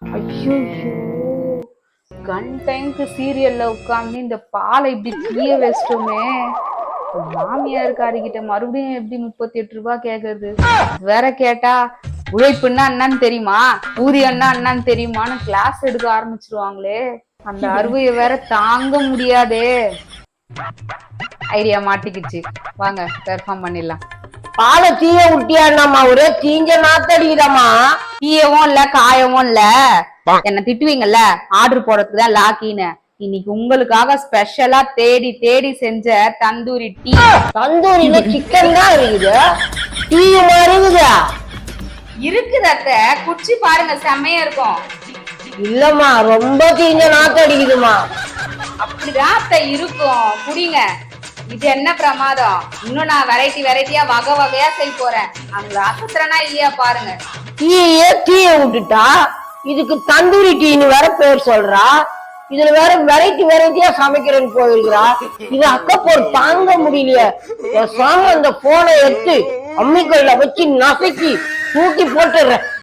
ஐயோ, கன் டைம்க்கு சீரியல்ல உட்கார்ந்து இந்த பாலை இப்படி தீய வச்சிட்டோமே. மாமியாருக்காரிக்கிட்ட மறுபடியும் எப்படி 38 ரூபாய் கேக்குறது? வேற கேட்டா உழைப்புன்னா என்னன்னு தெரியுமா, ஊதியம்னா என்னன்னு தெரியுமான்னு கிளாஸ் எடுக்க ஆரம்பிச்சிருவாங்களே. அந்த அறுவையை வேற தாங்க முடியாதே. ஐடியா மாட்டிக்கிச்சு, வாங்க பெர்ஃபார்ம் பண்ணிடலாம். பாலை தீய விட்டியாடாமா, ஒரே தீஞ்ச நாத்தடிக்குதாமா. தீயவும் இல்ல காயவும் இல்ல. என்ன திட்டுவீங்கல்ல ஆர்டர் போடுறதுக்கு தான் லாக்கின்னு. இன்னைக்கு உங்களுக்காக ஸ்பெஷலா தேடி தேடி செஞ்ச தந்தூரி டீ. தந்தூரியில சிக்கன் தான் இருக்குது, டீ மாதிரி இருக்குதா? இருக்குது அத்தை, குச்சி பாருங்க, செம்மையா இருக்கும். இல்லம்மா, ரொம்ப தீஞ்ச நாத்தடிக்குதுமா. அப்படிதான் அத்தை இருக்கும், குடிங்க. இது என்ன பிரமாதம். இன்னும் நான் வெரைட்டி வெரைட்டியா வகை வகையா செய்ய போறேன். அங்க அசத்துறனா இல்லையா பாருங்க. டீயே தீய விட்டுட்டா இதுக்கு தந்தூரி டீன்னு வேற பேர் சொல்றா. இதுல வேற வெரைட்டி வெரைட்டியா சமைக்கிறேன்னு போயிருக்கிறா. இது அக்கப்போர் தாங்க முடியலையே. அந்த போனை எடுத்து அம்மிக்கல்ல வச்சு நசைக்கி தூக்கி போட்டுடுறேன்.